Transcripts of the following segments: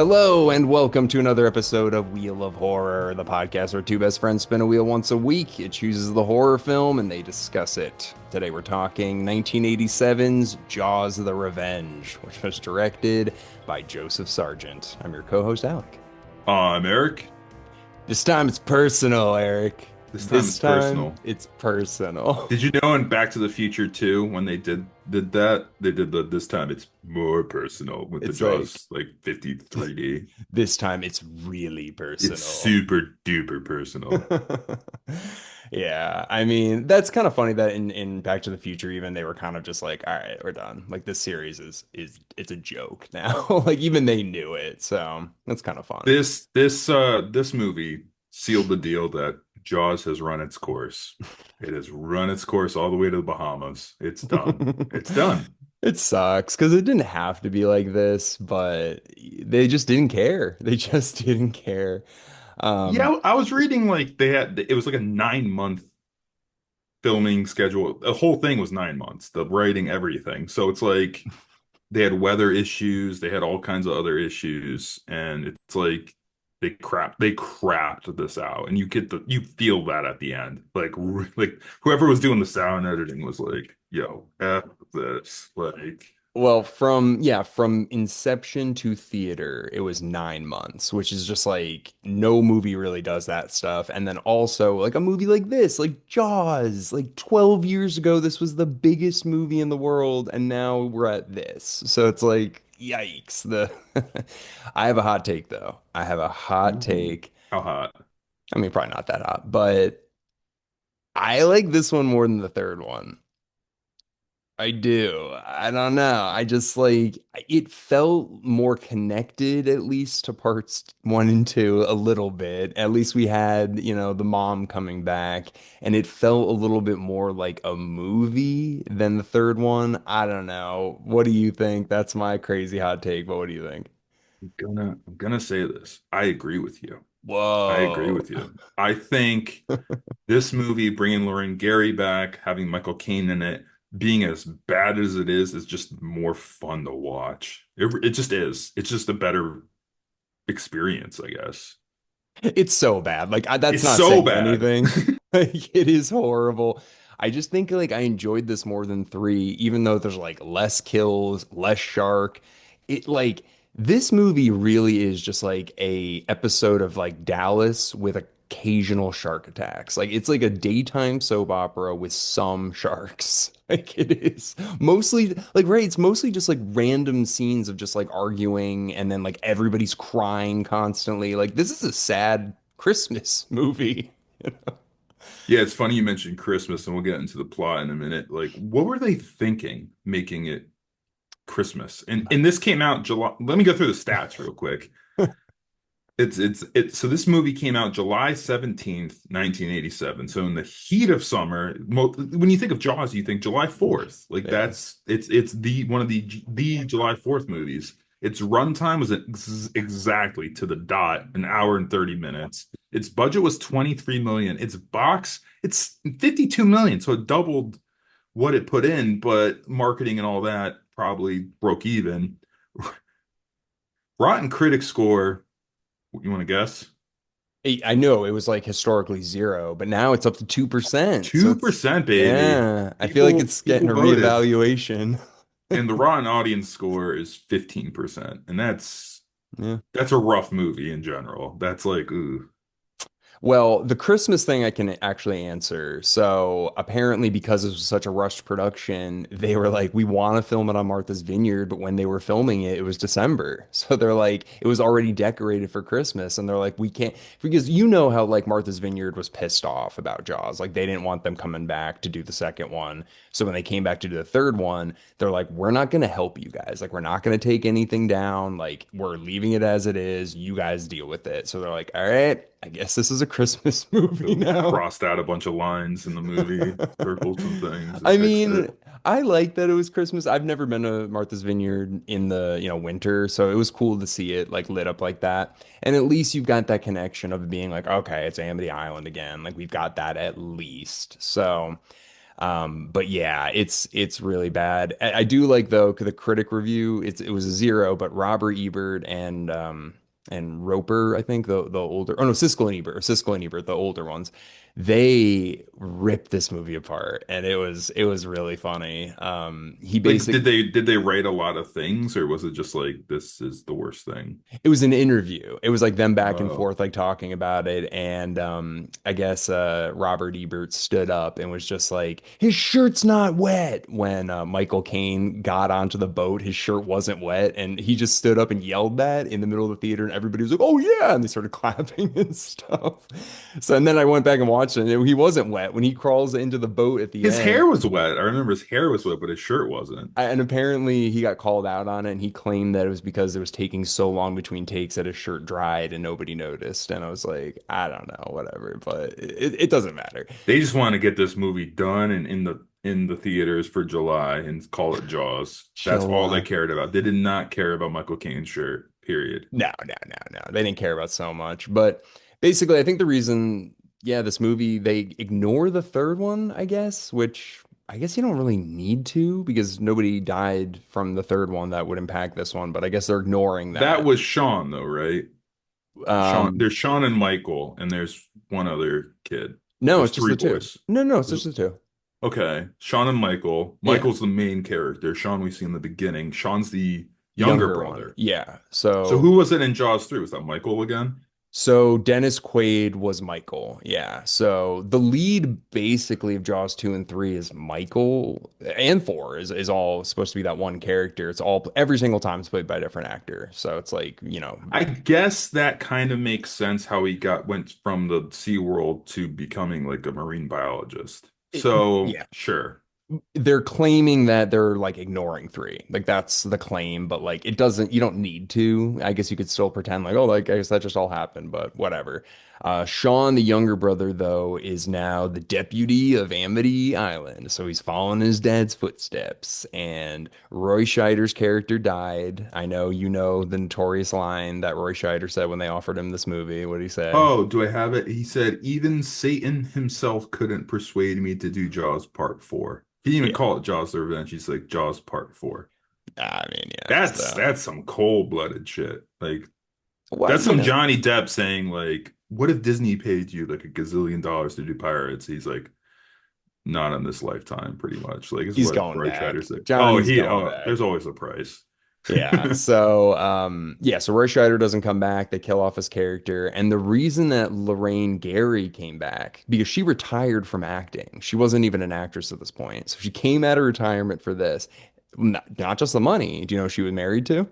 Hello and welcome to another episode of Wheel of Horror, the podcast where two best friends spin a wheel once a week. It chooses the horror film and they discuss it. Today we're talking 1987's Jaws the Revenge, which was directed by Joseph Sargent. I'm your co-host Alec. I'm Eric. This time it's personal, Eric. This time This it's time personal. it's personal. Did you know in Back to the Future 2 when they did that, they did the this time it's more personal with the It's like Jaws like 53D. this time it's really It's personal. super duper personal. Yeah, I mean, that's kind of funny that in Back to the Future even they were kind of just like, all right, we're done. Like this series is it's a joke now. Like even they knew it. So, that's kind of fun. This movie sealed the deal that Jaws has run its course. It has run its course all the way to the Bahamas. It's done. It's done. It sucks because it didn't have to be like this, but they just didn't care. They just didn't care. Um, Yeah, I was reading like it was like a 9 month filming schedule. The whole thing was 9 months, the writing, everything. So it's like they had weather issues, they had all kinds of other issues, and it's like they crapped this out, and you feel that at the end. Like whoever was doing the sound editing was like, "Yo, F this." Like, Well, from inception to theater, it was 9 months, which is just like no movie really does that stuff. And then also like a movie like this, like Jaws, like 12 years ago, this was the biggest movie in the world, and now we're at this. So it's like, yikes. The I have a hot take though. I have a hot ooh, take. how hot? I mean, probably not that hot, but I like this one more than the third one. I do. I don't know. I just like it felt more connected, at least to parts one and two, a little bit. At least we had, the mom coming back, and it felt a little bit more like a movie than the third one. I don't know. What do you think? That's my crazy hot take, but what do you think? I'm gonna say this. I agree with you. I agree Whoa. with you. I think this movie, bringing Lauren Gary back, having Michael Caine in it, being as bad as it is just more fun to watch. It just is. It's just a better experience, I guess. It's so bad. Like that's It's not so saying bad. anything. Like it is horrible. I just think like I enjoyed this more than three, even though there's like less kills, less shark. It like this movie really is just like a episode of like Dallas with occasional shark attacks. Like it's like a daytime soap opera with some sharks. Like it is mostly like right, it's mostly just like random scenes of just like arguing and then like everybody's crying constantly. Like this is a sad Christmas movie. Yeah, it's funny you mentioned Christmas, and we'll get into the plot in a minute. Like, what were they thinking making it Christmas? And this came out July. Let me go through the stats real quick. So this movie came out July 17th, 1987. So in the heat of summer, when you think of Jaws, you think July 4th. Like Yeah. it's the one of the July 4th movies. Its runtime was exactly to the dot, an hour and 30 minutes. Its budget was 23 million. It's 52 million. So it doubled what it put in, but marketing and all that probably broke even. Rotten Critic score, you want to guess? I know it was like historically zero, but now it's up to 2%. So it's 2%, baby. yeah, I feel like People it's getting people a voted. reevaluation. And the Rotten audience score is 15%. And Yeah. that's a rough movie in general. That's like, ooh. Well, the Christmas thing I can actually answer. So apparently, because this was such a rushed production, they were like, we want to film it on Martha's Vineyard, but when they were filming it, it was December. So they're like, it was already decorated for Christmas, and they're like, we can't because you know how like Martha's Vineyard was pissed off about Jaws, like they didn't want them coming back to do the second one. So when they came back to do the third one, they're like, we're not going to help you guys. Like we're not going to take anything down. Like we're leaving it as it is. You guys deal with it. So they're like, all right. I guess this is a Christmas movie So now. crossed out a bunch of lines in the movie, circled some things and I fixed mean, it. I like that it was Christmas. I've never been to Martha's Vineyard in the, winter, so it was cool to see it like lit up like that. And at least you've got that connection of being like, okay, it's Amity Island again. Like we've got that at least. So, But yeah, it's really bad. I do like though the critic review. It was a zero, but Robert Ebert and Roper, I think the older, oh no, Siskel and Ebert, the older ones, they ripped this movie apart, and it was really funny. He Like, basically did they write a lot of things, or was it just like this is the worst thing? it was an interview. It was like them back and Oh, forth, like talking about it. And I guess Robert Ebert stood up and was just like, his shirt's not wet. When Michael Caine got onto the boat, his shirt wasn't wet. And he just stood up and yelled that in the middle of the theater. And everybody was like, oh, yeah. And they started clapping and stuff. So, and then I went back and watched it. And he wasn't wet. When he crawls into the boat at the his end, hair was wet. I remember his hair was wet, but his shirt wasn't. and apparently he got called out on it, and he claimed that it was because it was taking so long between takes that his shirt dried and nobody noticed. And I was like, I don't know, whatever, but it doesn't matter. They just want to get this movie done and in the theaters for July and call it Jaws. That's all they July. cared about. They did not care about Michael Caine's shirt, period. No, no, no, no. They didn't care about so much. But basically, I think the reason, yeah, this movie, they ignore the third one, I guess, which I guess you don't really need to because nobody died from the third one that would impact this one. But I guess they're ignoring That that. was Sean, though, right? Sean, Um, there's Sean and Michael, and there's one other kid. no, There's it's just three the two. boys. No, it's There's- just the two. Okay, Sean and Michael. Yeah. Michael's the main character. Sean we see in the beginning. Sean's the younger Younger one. brother. Yeah. So So who was it in Jaws 3? Was that Michael again? so Dennis Quaid was Michael. Yeah. So the lead basically of Jaws 2 and 3 is Michael, and 4 is all supposed to be that one character. It's all every single time it's played by a different actor. So it's like, I guess that kind of makes sense how he went from the Sea World to becoming like a marine biologist. it, So yeah. sure. They're claiming that they're like ignoring 3. Like that's the claim, but like it doesn't, you don't need to. I guess you could still pretend like, oh, like I guess that just all happened, but whatever. Sean, the younger brother, though, is now the deputy of Amity Island. So he's following his dad's footsteps. And Roy Scheider's character died. I know you know the notorious line that Roy Scheider said when they offered him this movie. What did he say? Oh, do I have it? He said, even Satan himself couldn't persuade me to do Jaws Part 4. He didn't even Yeah. call it Jaws the Revenge. He's like Jaws Part 4. I mean, yeah. That's So, that's some cold-blooded shit. Like well, that's some Johnny Depp saying like, what if Disney paid you like a gazillion dollars to do Pirates? He's like, not in this lifetime, pretty much. Like is he's what going Roy tried to back. say. Johnny's going There's back. always a price. Yeah. So, so Roy Scheider doesn't come back. They kill off his character. And the reason that Lorraine Gary came back, because she retired from acting. She wasn't even an actress at this point. So she came out of retirement for this. Not just the money. Do you know who she was married to?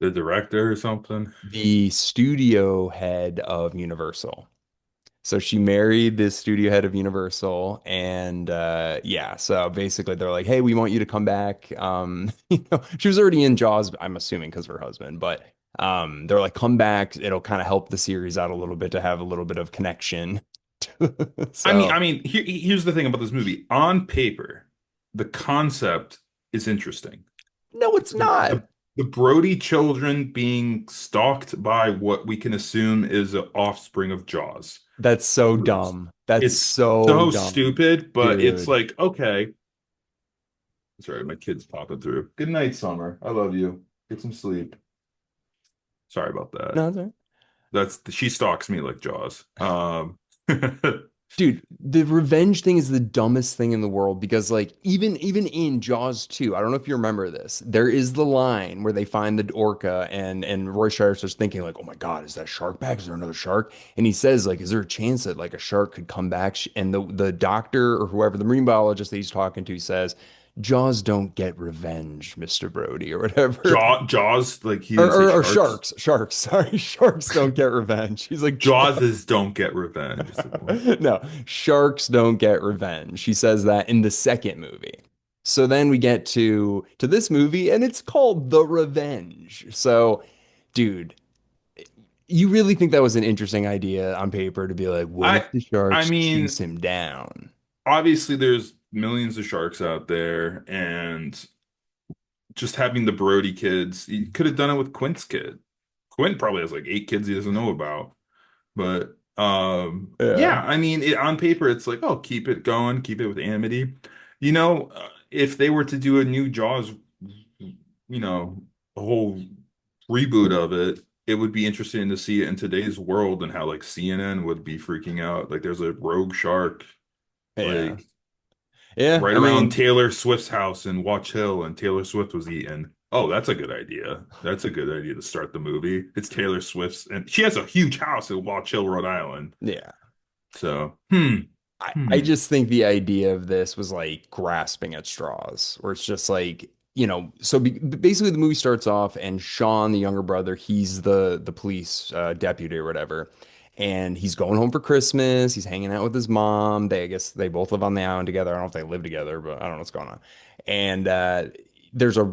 The director or something. The studio head of Universal. So she married the studio head of Universal, and yeah, so basically they're like, "Hey, we want you to come back." She was already in Jaws, I'm assuming, because of her husband, but they're like, "Come back. It'll kind of help the series out a little bit to have a little bit of connection." So Here's the thing about this movie. On paper, the concept is interesting. no, it's The, not. the, the Brody children being stalked by what we can assume is an offspring of Jaws. That's so dumb. That's It's so so dumb, stupid, but it's dude. like, okay. Sorry, my kid's popping through. Good night, Summer. I love you. Get some sleep. Sorry about that. No, it's all right. That's she stalks me like Jaws. Dude, the revenge thing is the dumbest thing in the world because like even in Jaws 2, I don't know if you remember this. There is the line where they find the orca and Roy Scheider's just thinking like, "Oh my God, is that shark back? Is there another shark?" And he says like, "Is there a chance that like a shark could come back?" And the doctor or whoever the marine biologist that he's talking to says, "Jaws don't get revenge, Mr. Brody," or whatever. Jaws, like he Or, didn't say or sharks. sharks. Sorry, sharks don't get revenge. He's like, Jawses don't get revenge. It's like, what? no, sharks don't get revenge. She says that in the second movie. So then we get to this movie and it's called The Revenge. So, dude, you really think that was an interesting idea on paper to be like, what I if the I sharks chase mean, him down? obviously there's millions of sharks out there, and just having the Brody kids, he could have done it with Quint's kid. Quint probably has like 8 kids he doesn't know about, but. Yeah. Yeah, I mean, on paper, it's like, oh, keep it going, keep it with Amity. If they were to do a new Jaws, a whole reboot of it, it would be interesting to see it in today's world and how like CNN would be freaking out. Like, there's a rogue shark, Yeah. like Yeah. right I around mean, Taylor Swift's house in Watch Hill, and Taylor Swift was eaten. Oh, that's a good idea. That's a good idea to start the movie. It's Taylor Swift's, and she has a huge house in Watch Hill, Rhode Island. yeah. So, I hmm. just think the idea of this was like grasping at straws, where it's just like, so basically the movie starts off and Sean, the younger brother, he's the police deputy or whatever, and he's going home for Christmas. He's hanging out with his mom. I guess they both live on the island together. I don't know if they live together, but I don't know what's going on. And there's a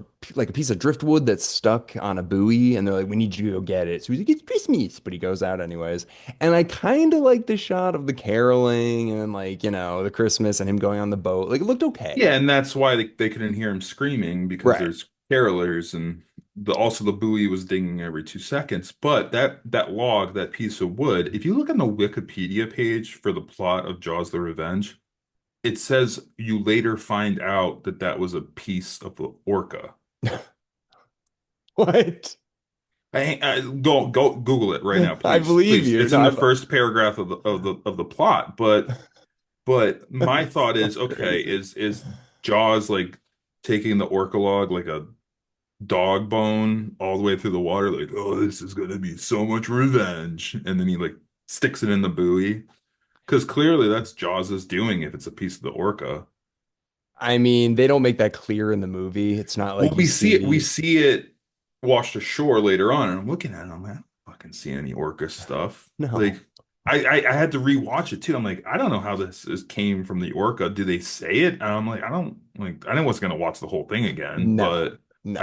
piece of driftwood that's stuck on a buoy, and they're like, "We need you to go get it." So he's like, "It's Christmas," but he goes out anyways. And I kind of like the shot of the caroling and like, the Christmas and him going on the boat. Like it looked Yeah, okay. and that's why they couldn't hear him screaming because Right. there's carolers and also the buoy was dinging every 2 seconds. But that log, that piece of wood, if you look on the Wikipedia page for the plot of Jaws: The Revenge, it says you later find out that that was a piece of the orca. What? Go Google it right now, I please, believe please. you. It's No, in the first paragraph of the plot, but my that's thought so is, okay, crazy. is Jaws like taking the orca log like a dog bone all the way through the water, like, oh, this is gonna be so much revenge, and then he like sticks it in the buoy because clearly that's Jaws's doing if it's a piece of the orca. I mean, they don't make that clear in the movie. It's not Well, like you we see. see it washed ashore later on, and I'm looking at it, I'm like, I don't fucking see any orca stuff. Like, No. I had to rewatch it too. I'm like, I don't know how this came from the orca. Do they say it? And I'm like, I don't like. I was gonna watch the whole thing again, No. but No.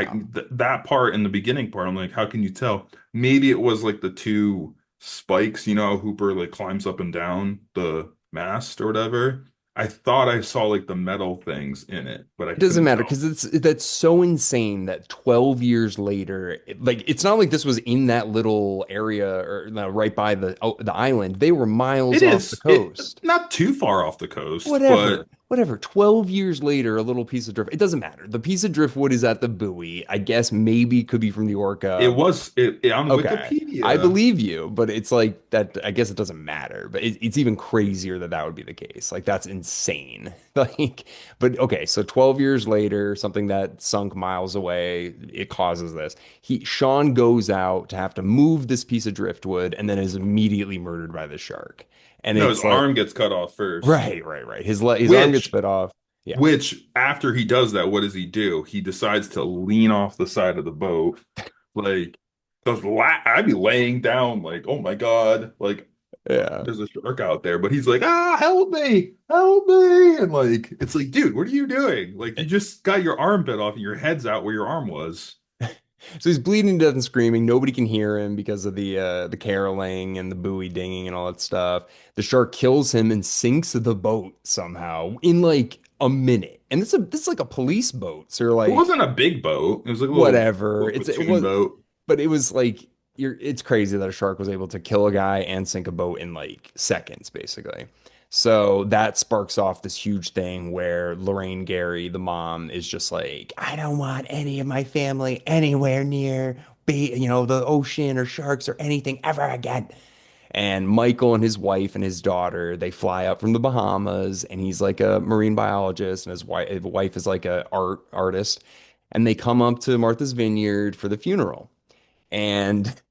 that part in the beginning part, I'm like, how can you tell? Maybe it was like the two spikes. Hooper like climbs up and down the mast or whatever. I thought I saw like the metal things in it, but I It doesn't couldn't matter tell. because that's so insane that 12 years later, like it's not like this was in that little area or no, right by the island. They were miles It off the is it coast. not too far off the coast, Whatever, but whatever. 12 years later, a little piece of drift. It doesn't matter. The piece of driftwood is at the buoy. I guess maybe could be from the it orca. was it on Okay. I Wikipedia. believe you, but it's like that. I guess it doesn't matter, but it's even crazier that that would be the case. Like, that's insane. Like, but okay. So 12 years later, something that sunk miles away, it causes this. Sean goes out to have to move this piece of driftwood and then is immediately murdered by the shark. And No, his it's like, arm gets cut off first. right. His arm gets Which bit off. Yeah. which after he does that, what does he do? He decides to lean off the side of the boat. Like I'd be laying down like, oh my God, like Yeah. there's a shark out there, but he's like, help me, help me. And like it's like, dude, what are you doing? Like you just got your arm bit off and your head's out where your arm was. So he's bleeding to death and screaming. Nobody can hear him because of the caroling and the buoy dinging and all that stuff. The shark kills him and sinks the boat somehow in like a minute. And this is like a police boat. So you're It like, wasn't a big boat. It was like a whatever. little It platoon was, boat. but it was like it's crazy that a shark was able to kill a guy and sink a boat in like seconds, basically. So that sparks off this huge thing where Lorraine Gary, the mom, is just like, I don't want any of my family anywhere near the ocean or sharks or anything ever again. And Michael and his wife and his daughter, they fly up from the Bahamas, and he's like a marine biologist, and his wife is like a artist, and they come up to Martha's Vineyard for the funeral. And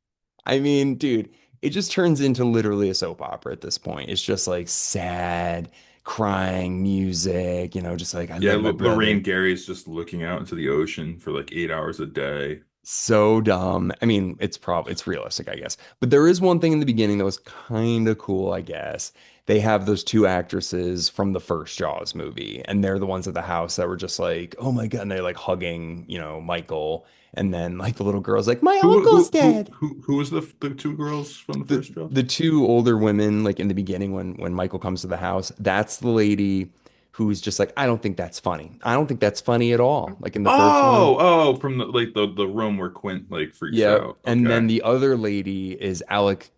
I mean, dude, it just turns into literally a soap opera at this point. It's just like sad, crying music, just like I Yeah, love my brother. Lorraine Gary is just looking out into the ocean for like 8 hours a day. So dumb. I mean, it's realistic, I guess. But there is one thing in the beginning that was kind of cool, I guess. They have those two actresses from the first Jaws movie, and they're the ones at the house that were just like, "Oh my God," and they're like hugging, Michael. And then like the little girl's like, "My uncle's dead." Who was the two girls from the the first Jaws? the two older women, like in the beginning when Michael comes to the house, that's the lady who's just like, I don't think that's funny. I don't think that's funny at all. Like in the first one. Oh, from the room where Quint like freaks Yep. out. And then Okay. the other lady is Alex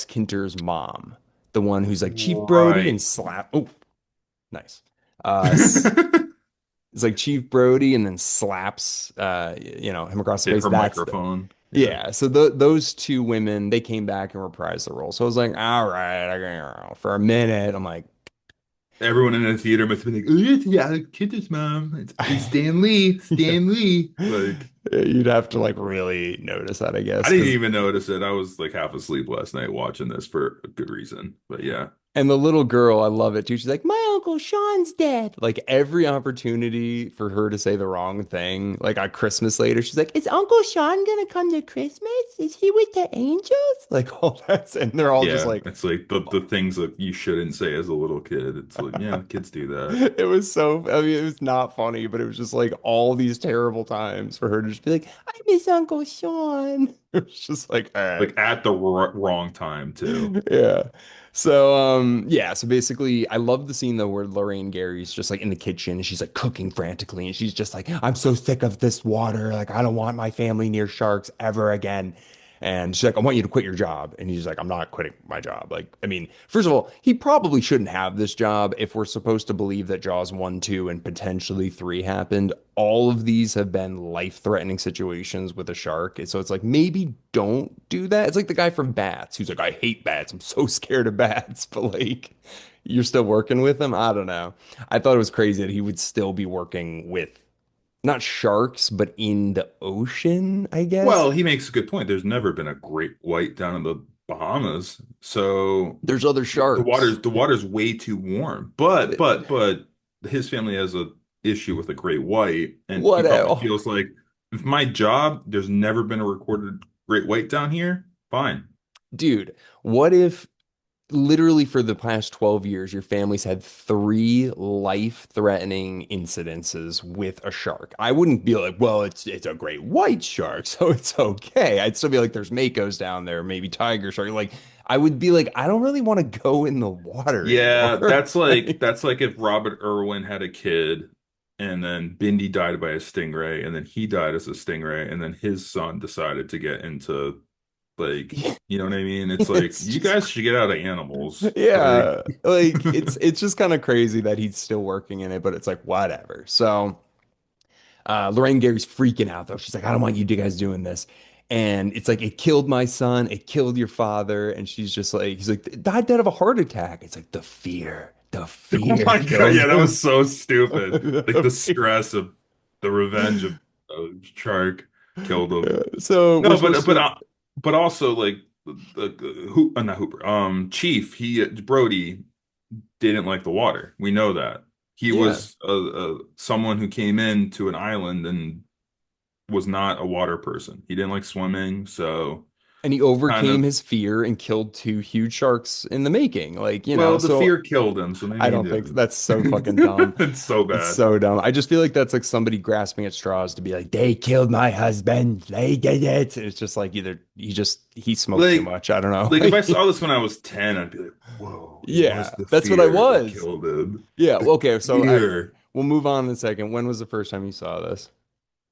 Kinter's mom. The one who's like Chief Brody and Right. slap. Oh, nice. S- it's like Chief Brody and then slaps, him across the Hit face. her That's the microphone. Yeah. yeah. So those two women, they came back and reprised the role. So I was like, all right, for a minute, I'm like, Everyone in the theater must have been like, oh, yeah, kid this mom. It's Stan Lee. yeah. Stan Lee. Like, You'd have to like really notice that, I I guess, didn't because even notice it. I was like half asleep last night watching this for a good reason. But yeah. and the little girl, I love it too. She's like, my Uncle Sean's dead. Like every opportunity for her to say the wrong thing, like on Christmas later, she's like, is Uncle Sean gonna come to Christmas? Is he with the angels? Like all that's, and they're all just Yeah. like, It's like the things that you shouldn't say as a little kid. It's like, yeah, kids do that. it was so, I mean, it was not funny, but it was just like all these terrible times for her to just be like, I miss Uncle Sean. It was just like, all right. Like at the wrong time too. Yeah. So yeah, so basically I love the scene though where Lorraine Gary's just like in the kitchen and she's like cooking frantically and she's just like, I'm so sick of this water. Like I don't want my family near sharks ever again. And she's like, I want you to quit your job. And he's like, I'm not quitting my job. Like, I mean, first of all, he probably shouldn't have this job if we're supposed to believe that Jaws 1, 2, and potentially 3 happened. All of these have been life-threatening situations with a shark. So it's like, maybe don't do that. It's like the guy from Bats who's like, I hate bats. I'm so scared of bats. But like, you're still working with him? I don't know. I thought it was crazy that he would still be working with not sharks, but in the ocean, I guess. Well, he makes a good point. There's never been a great white down in the Bahamas, so There's other the sharks. water's way too warm. But his family has a issue with a great white, and he What? probably Oh, feels like if my job, there's never been a recorded great white down here. Fine. dude, what if literally for the past 12 years, your family's had three life-threatening incidences with a shark? I wouldn't be like, well, it's a great white shark, so it's okay. I'd still be like, there's makos down there, maybe tiger shark. Like, I would be like, I don't really want to go in the water Yeah, anymore. Like, that's like if Robert Irwin had a kid and then Bindi died by a stingray and then he died as a stingray and then his son decided to get into like, you know what I mean? It's like it's you just guys should get out of animals. Like yeah, like it's just kind of crazy that he's still working in it, but it's like whatever. So Lorraine Gary's freaking out though. She's like, I don't want you guys doing this. And it's like, it killed my son, it killed your father. And she's just like, he's like, died dead of a heart attack. It's like the oh fear my God, kills yeah, that him. was so stupid. Like The the fear. stress of the revenge of shark killed him. So we're No, supposed to, but also like who not Hooper Chief Brody didn't like the water. We know that. He yeah. was someone who came in to an island and was not a water person. He didn't like swimming, so And he kind overcame of his fear and killed two huge sharks in the making. Like, well, the so fear killed him, so I maybe he don't think didn't. that's so fucking dumb. It's so It's bad. so dumb. I just feel like that's like somebody grasping at straws to be like, they killed my husband. They did it. And it's just like either he smoked too Like much. I don't know. like if I saw this when I was 10, I'd be like, "Whoa, it Yeah, was the that's what I fear that was. killed him." Yeah. The Well, okay. fear. We'll move on in a second. When was the first time you saw this?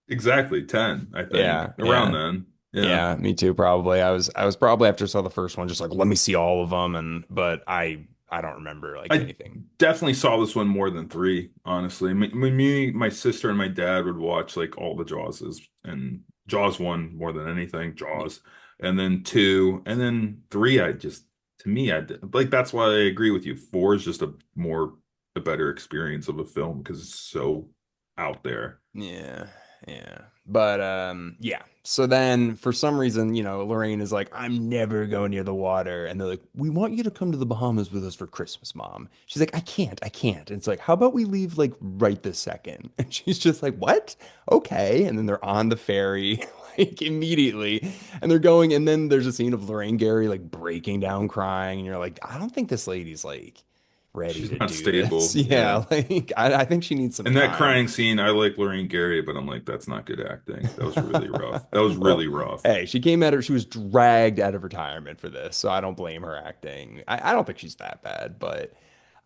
Exactly, 10, I think. Yeah. Around Yeah. then. Yeah. Yeah. Me too. Probably. I was probably after I saw the first one, just like, let me see all of them. But I don't remember like I anything. definitely saw this one more than three, honestly. My sister, and my dad would watch like all the Jawses, and Jaws one more than anything, Jaws, and then two, and then three. To me, like that's why I agree with you. Four is just a better experience of a film because it's so out there. Yeah, yeah. But yeah. So then for some reason, Lorraine is like, I'm never going near the water. And they're like, we want you to come to the Bahamas with us for Christmas, Mom. She's like, I can't. And it's like, how about we leave like right this second? And she's just like, what? Okay. And then they're on the ferry like immediately. And they're going, and then there's a scene of Lorraine Gary like breaking down crying, and you're like, I don't think this lady's like ready She's to not do this. stable. Yeah. Yeah, like I think she needs some And that time. crying scene, I like Lorraine Gary, but I'm like, that's not good acting. That was really rough. That was really Well, rough. hey, she came out of she was dragged out of retirement for this, so I don't blame her acting. I don't think she's that bad, but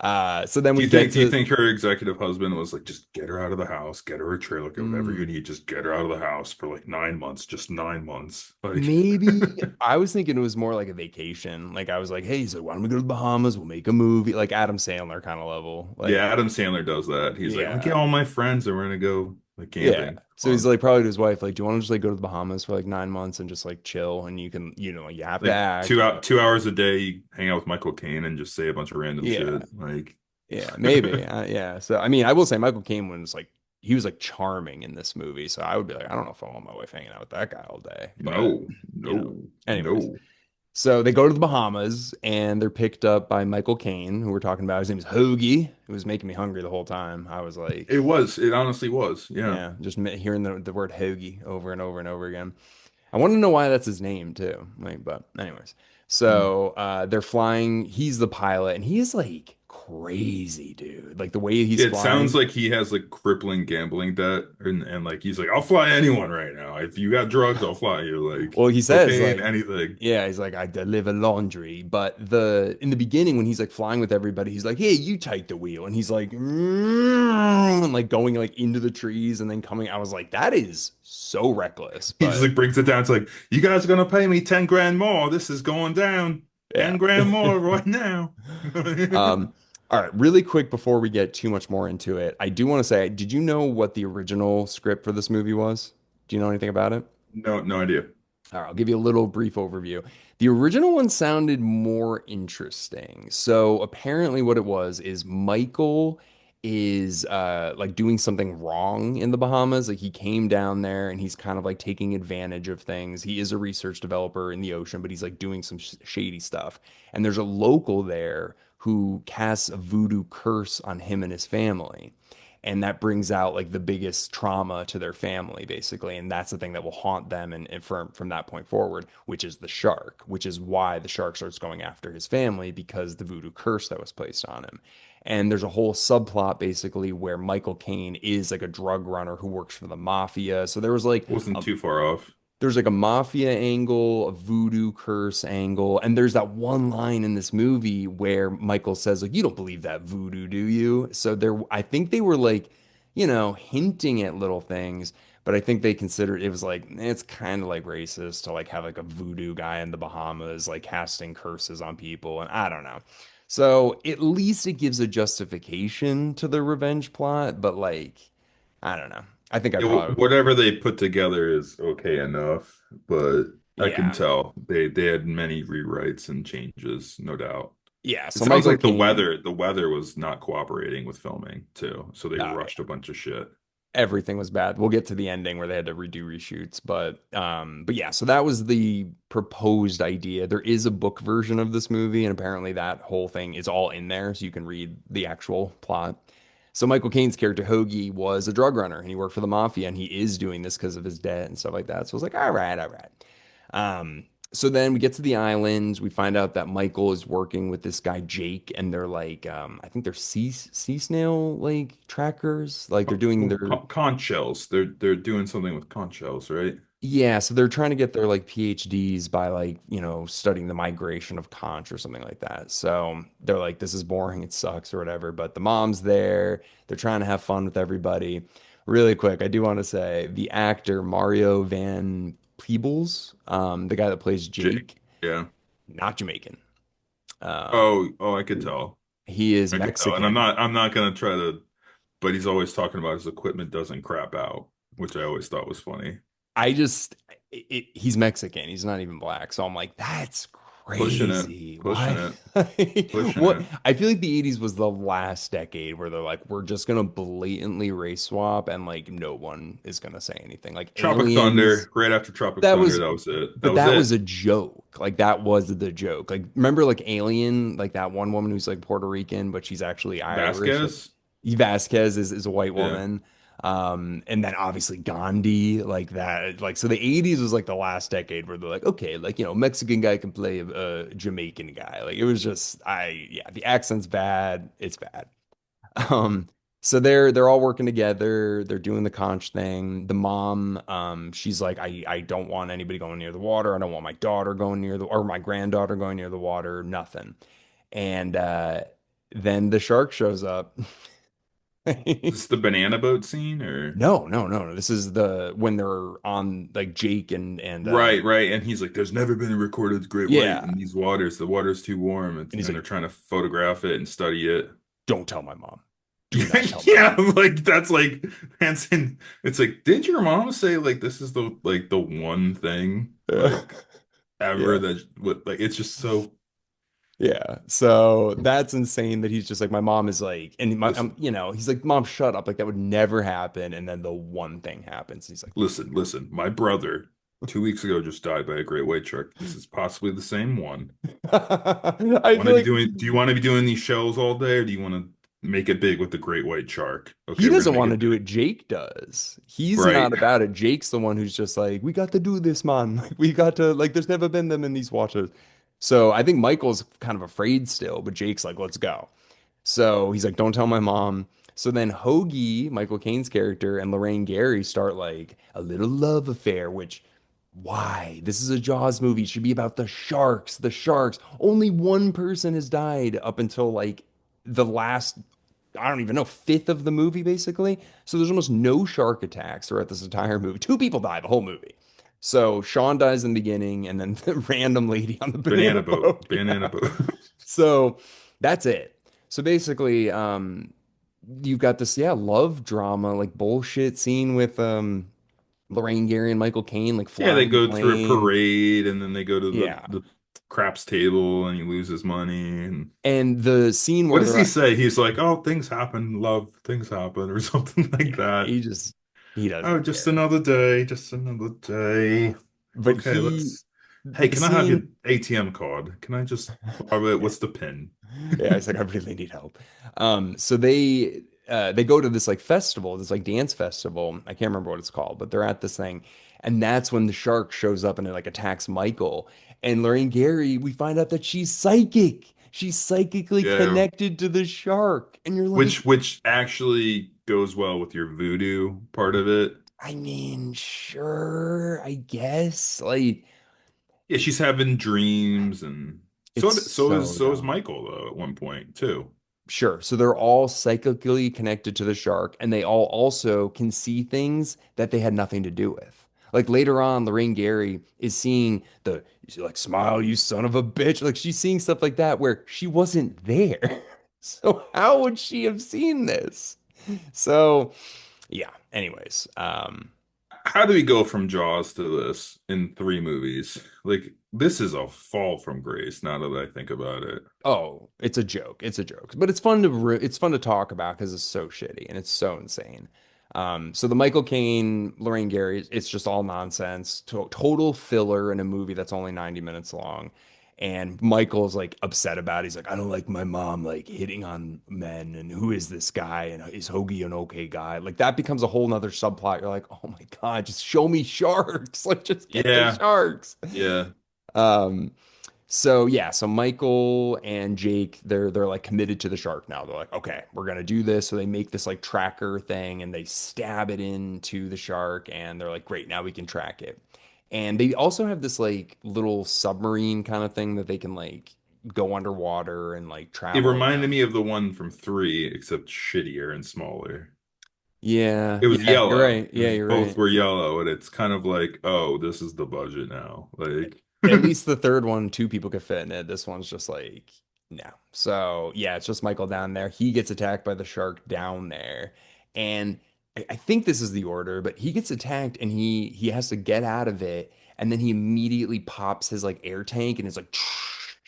So then we get Do you to think her executive husband was like, just get her out of the house, get her a trailer, get whatever you mm, need, just get her out of the house for like 9 months, just 9 months. Like, maybe I was thinking it was more like a vacation. Like I was like, hey, so why don't we go to the Bahamas? We'll make a movie, like Adam Sandler kind of level. yeah, Like, Adam Sandler does that. He's like, let me get yeah, all my friends and we're gonna go like yeah. camping. So he's Fun. like probably to his wife, like, do you want to just like go to the Bahamas for like 9 months and just like chill? And you can, you have to Like act, 2 hours a day, you hang out with Michael Caine and just say a bunch of random yeah, shit. Like, yeah, maybe, yeah. So I mean, I will say Michael Caine was like he was like charming in this movie. So I would be like, I don't know if I want my wife hanging out with that guy all day, but no, you know, no, anyways. no. So they go to the Bahamas and they're picked up by Michael Caine, who we're talking about. His name is Hoagie. It was making me hungry the whole time. I was like, It honestly was. Yeah. yeah, just hearing the word Hoagie over and over and over again. I want to know why that's his name too. Like, but anyways, Mm. so they're flying. He's the pilot, and he is like crazy, dude. Like the way he's It sounds flying. like he has like crippling gambling debt, and like he's like, I'll fly anyone right now. If you got drugs, I'll fly you. Like Well, he says cocaine, like, anything. yeah, he's like, I deliver laundry. But the in the beginning when he's like flying with everybody, he's like, hey, you take the wheel, and he's like, and like going like into the trees and then coming. I was like, that is so reckless. He just But like brings it down to like, you guys are gonna pay me 10 grand more. This is going down. yeah. 10 grand more right now. All right, really quick before we get too much more into it, I do want to say, did you know what the original script for this movie was? Do you know anything about it? No, no idea. All right, I'll give you a little brief overview. The original one sounded more interesting. So apparently, what it was is Michael is like doing something wrong in the Bahamas. Like he came down there and he's kind of like taking advantage of things. He is a research developer in the ocean, but he's like doing some shady stuff. And there's a local there who casts a voodoo curse on him and his family, and that brings out like the biggest trauma to their family basically, and that's the thing that will haunt them, and from that point forward, which is the shark, which is why the shark starts going after his family, because the voodoo curse that was placed on him. And there's a whole subplot basically where Michael Caine is like a drug runner who works for the mafia, so there was like Wasn't a too far off. there's like a mafia angle, a voodoo curse angle, and there's that one line in this movie where Michael says, like, you don't believe that voodoo, do you? So there, I think they were like, hinting at little things, but I think they considered it was like it's kind of like racist to like have like a voodoo guy in the Bahamas like casting curses on people, and I don't know. So at least it gives a justification to the revenge plot, but like, I don't know. I think I Yeah, probably, whatever they put together is okay enough, but I can yeah. tell they had many rewrites and changes, no doubt. Yeah, It so sounds Michael like Caine, the weather was not cooperating with filming too, so they oh rushed yeah, a bunch of shit. everything was bad. We'll get to the ending where they had to redo reshoots, but yeah, so that was the proposed idea. There is a book version of this movie, and apparently that whole thing is all in there, so you can read the actual plot. So Michael Caine's character Hoagie was a drug runner, and he worked for the mafia, and he is doing this because of his debt and stuff like that. So I was like, all right, all right. So then we get to the islands. We find out that Michael is working with this guy Jake, and they're like, I think they're sea snail like trackers. Like they're doing their, Conch shells. They're doing something with conch shells, right? yeah. So they're trying to get their like PhDs by like studying the migration of conch or something like that. So they're like, this is boring, it sucks or whatever. But the mom's there. They're trying to have fun with everybody. Really quick, I do want to say the actor Mario Van Peebles, the guy that plays Jake. Jake, Yeah. not Jamaican. Um, Oh, I could tell. he is I could tell. And Mexican. I'm not gonna try to, but he's always talking about his equipment doesn't crap out, which I always thought was funny. I just, he's Mexican. He's not even black. So I'm like, that's Pushing it, crazy. pushing Why? it, pushing What? it. I feel like the 80s was the last decade where they're like, we're just going to blatantly race swap and like no one is going to say anything. Like Tropic aliens, Thunder, right after Tropic that Thunder, was, that was it. That but was that it. was a joke. Like that was the joke. Like remember like Alien, like that one woman who's like Puerto Rican, but she's actually Irish. Like Vasquez? Vasquez is a white Yeah. woman. And then obviously Gandhi, like that, like so the 80s was like the last decade where they're like, okay, like Mexican guy can play a Jamaican guy. Like it was just yeah, the accent's bad, it's bad. Um, so they're all working together, they're doing the conch thing. The mom, she's like, I don't want anybody going near the water. I don't want my daughter going near the or my granddaughter going near the water, nothing. And then the shark shows up. Is this the banana boat scene or? No, no, no, no. This is the when they're on like Jake and Right, right. And he's like, there's never been a recorded great white yeah. in these waters. The water's too warm. And he's And they're like, trying to photograph it and study it. "Don't tell my mom. Do not tell my Yeah, mom." like that's like Hanson. It's like, did your mom say like this is the like the one thing Yeah. like ever Yeah. that what like it's just so Yeah. So that's insane that he's just like, my mom is like, and listen, he's like, "Mom, shut up. Like that would never happen." And then the one thing happens. He's like, listen. My brother 2 weeks ago just died by a great white shark. This is possibly the same one. I Want feel to be like doing? Do you want to be doing these shows all day, or do you want to make it big with the great white shark? he Okay, we're gonna doesn't make want to it do big. it. Jake does. He's Right. not about it. Jake's the one who's just like, we got to do this, man. Like, we got to, like, there's never been them in these waters. So I think Michael's kind of afraid still, but Jake's like, let's go. So he's like, don't tell my mom. So then Hoagie, Michael Caine's character, and Lorraine Gary start like a little love affair, which why? This is a Jaws movie. It should be about the sharks. The sharks. Only one person has died up until like the last, I don't even know, fifth of the movie, basically. So there's almost no shark attacks throughout this entire movie. Two people die the whole movie. So Sean dies in the beginning, and then the random lady on the banana Banana boat. boat. Banana Yeah. boat. So that's it. So basically, you've got this, yeah, love drama, like bullshit scene with Lorraine Gary and Michael Caine, like Yeah, they flying the go through a plane. parade and then they go to Yeah. the craps table and he loses money and And the scene what where does they're he say? He's like, "Oh, things happen, love, things happen," or something like that. he just he Oh, doesn't just care. another day, just another day. But Okay, he let's. Hey, the can I have your scene ATM card? Can I just borrow it? What's the PIN? yeah, he's like, I really need help. So they go to this like festival, this like dance festival. I can't remember what it's called, but they're at this thing, and that's when the shark shows up and it like attacks Michael. And Lorraine Gary, we find out that she's psychic. She's psychically Yeah, connected to the shark. And you're like, which actually goes well with your voodoo part of it. I mean, sure, I guess. Like, Yeah, she's having dreams and it's so is so dumb. Michael though at one point too. Sure. So they're all psychically connected to the shark, and they all also can see things that they had nothing to do with. Like later on, Lorraine Gary is seeing the like smile, you son of a bitch. Like she's seeing stuff like that where she wasn't there. So how would she have seen this? So yeah. Anyways, How do we go from Jaws to this in 3 movies? Like this is a fall from grace now that I think about it. oh, it's a joke. It's a joke, but it's fun to talk about because it's so shitty and it's so insane. So the Michael Caine, Lorraine Gary, it's just all nonsense, total filler in a movie that's only 90 minutes long. And Michael's like upset about it. He's like, I don't like my mom like hitting on men, and who is this guy? And is Hoagie an okay guy? Like that becomes a whole nother subplot. You're like, oh my God, just show me sharks. Like just get the Yeah, sharks. yeah. Um, so yeah, so Michael and Jake, they're like committed to the shark now. They're like, okay, we're gonna do this. So they make this like tracker thing and they stab it into the shark, and they're like, great, now we can track it. And they also have this like little submarine kind of thing that they can like go underwater and like It travel reminded around. me of the one from 3, except shittier and smaller. Yeah, It was yeah, you're yellow. right. It Yeah, was you're both right. were yellow, and it's kind of like, oh, this is the budget now. Like, At least the third one, two people could fit in it. This one's just like, no. So yeah, it's just Michael down there. He gets attacked by the shark down there. And I think this is the order, but he gets attacked and he has to get out of it. And then he immediately pops his like air tank and is like